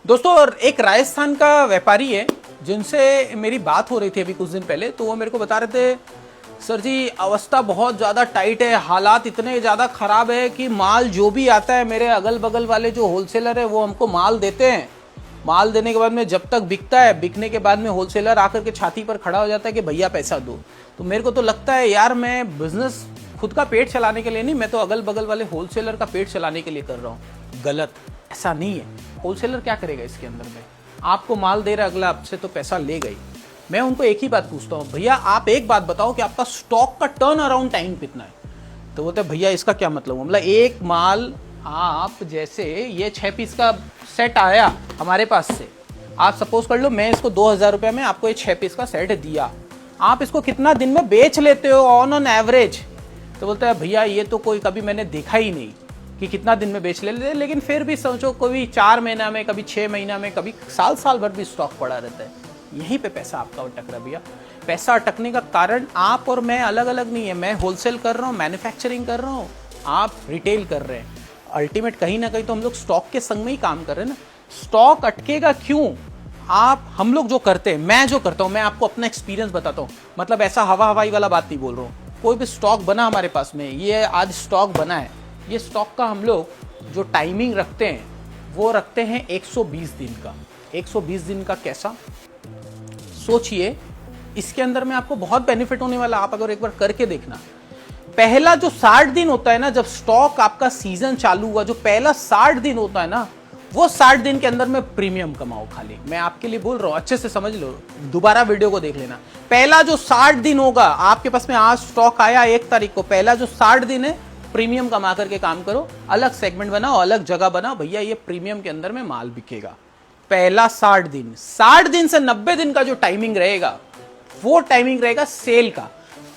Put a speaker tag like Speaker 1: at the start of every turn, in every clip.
Speaker 1: दोस्तों और एक राजस्थान का व्यापारी है जिनसे मेरी बात हो रही थी अभी कुछ दिन पहले, तो वो मेरे को बता रहे थे सर जी अवस्था बहुत ज़्यादा टाइट है, हालात इतने ज़्यादा ख़राब है कि माल जो भी आता है मेरे अगल बगल वाले जो होलसेलर है वो हमको माल देते हैं। माल देने के बाद में जब तक बिकता है, बिकने के बाद में होलसेलर आकर के छाती पर खड़ा हो जाता है कि भैया पैसा दो। तो मेरे को तो लगता है यार मैं बिजनेस खुद का पेट चलाने के लिए नहीं, मैं तो अगल बगल वाले होलसेलर का पेट चलाने के लिए कर रहा हूँ। गलत, ऐसा नहीं है। होलसेलर क्या करेगा इसके अंदर में? आपको माल दे रहा है अगला, आपसे तो पैसा ले गई। मैं उनको एक ही बात पूछता हूँ, भैया आप एक बात बताओ कि आपका स्टॉक का टर्न अराउंड टाइम कितना है? तो बोलते भैया इसका क्या मतलब एक माल आप जैसे ये 6 पीस का सेट आया हमारे पास से, आप सपोज कर लो मैं इसको 2000 रुपये में आपको ये 6 पीस का सेट दिया, आप इसको कितना दिन में बेच लेते हो ऑन एवरेज? तो बोलता है भैया ये तो कोई कभी मैंने देखा ही नहीं कि कितना दिन में बेच लेते, लेकिन फिर भी सोचो कभी 4 महीना में, कभी 6 महीना में, कभी साल भर भी स्टॉक पड़ा रहता है। यहीं पे पैसा आपका अटक रहा है भैया। पैसा अटकने का कारण आप और मैं अलग अलग नहीं है। मैं होलसेल कर रहा हूँ, मैन्युफैक्चरिंग कर रहा हूँ, आप रिटेल कर रहे हैं। अल्टीमेट कहीं ना कहीं तो हम लोग स्टॉक के संग में ही काम कर रहे हैं ना। स्टॉक अटकेगा क्यों? हम लोग जो करते हैं, मैं जो करता हूँ, मैं आपको अपना एक्सपीरियंस बताता हूँ। मतलब ऐसा हवाई वाला बात नहीं बोल रहा हूँ। कोई भी स्टॉक बना हमारे पास में, ये आज स्टॉक बना है, ये स्टॉक का हम लोग जो टाइमिंग रखते हैं वो रखते हैं 120 दिन का। 120 दिन का कैसा सोचिए, इसके अंदर में आपको बहुत बेनिफिट होने वाला। आप अगर एक बार करके देखना, पहला जो 60 दिन होता है ना, जब स्टॉक आपका सीजन चालू हुआ, जो पहला 60 दिन होता है ना, वो 60 दिन के अंदर में प्रीमियम कमाओ। खाली मैं आपके लिए बोल रहा हूं, अच्छे से समझ लो, दोबारा वीडियो को देख लेना। पहला जो 60 दिन होगा आपके पास में, आज स्टॉक आया 1 तारीख को, पहला जो 60 दिन है प्रीमियम कमा करके काम करो। अलग सेगमेंट बनाओ, अलग जगह बनाओ, भैया ये प्रीमियम के अंदर में माल बिकेगा। पहला 60 दिन, 60 दिन से 90 दिन का जो टाइमिंग रहेगा वो टाइमिंग रहेगा सेल का।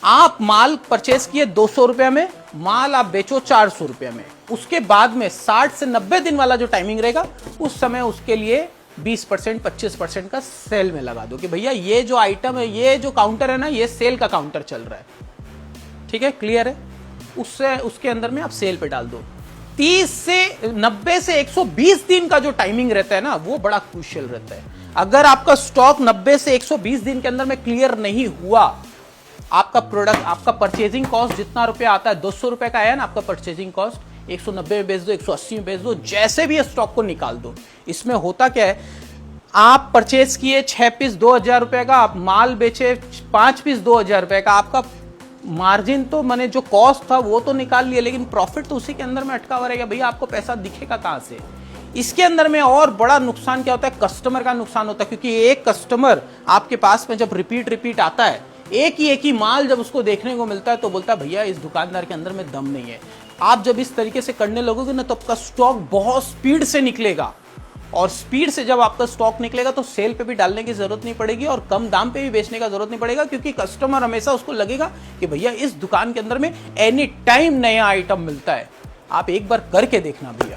Speaker 1: आप माल परचेस किए 200 रुपए में, माल आप बेचो 400 रुपए में। उसके बाद में 60 से 90 दिन वाला जो टाइमिंग रहेगा, उस समय उसके लिए 20% 25% का सेल में लगा दो कि भैया ये जो आइटम है, ये जो काउंटर है ना, ये सेल का काउंटर चल रहा है। ठीक है, क्लियर है? उससे उसके अंदर में आप सेल पे डाल दो। 30 से 90 से 120 दिन का जो टाइमिंग रहता है ना, वो बड़ा क्रूशियल रहता है। अगर आपका स्टॉक 90 से 120 दिन के अंदर में क्लियर नहीं हुआ, आपका प्रोडक्ट, आपका परचेजिंग कॉस्ट जितना रुपया आता है, 200 रुपए का आया ना आपका परचेजिंग कॉस्ट, 190 में बेच दो, 180 में बेच दो, जैसे भी स्टॉक को निकाल दो। इसमें होता क्या है, आप परचेज किए 6 पीस 2000 रुपए का, आप माल बेचे 5 पीस 2000 रुपए का, आपका मार्जिन तो मैंने जो कॉस्ट था वो तो निकाल लिया, लेकिन प्रॉफिट तो उसी के अंदर में अटका हुआ रहेगा। भैया आपको पैसा दिखेगा कहां से? इसके अंदर में और बड़ा नुकसान क्या होता है, कस्टमर का नुकसान होता है। क्योंकि एक कस्टमर आपके पास में जब रिपीट आता है, एक ही माल जब उसको देखने को मिलता है, तो बोलता है भैया इस दुकानदार के अंदर में दम नहीं है। आप जब इस तरीके से करने लगोगे ना, तो आपका स्टॉक बहुत स्पीड से निकलेगा, और स्पीड से जब आपका स्टॉक निकलेगा तो सेल पे भी डालने की जरूरत नहीं पड़ेगी और कम दाम पे भी बेचने का जरूरत नहीं पड़ेगा। क्योंकि कस्टमर हमेशा उसको लगेगा कि भैया इस दुकान के अंदर में एनी टाइम नया आइटम मिलता है। आप एक बार करके देखना भैया।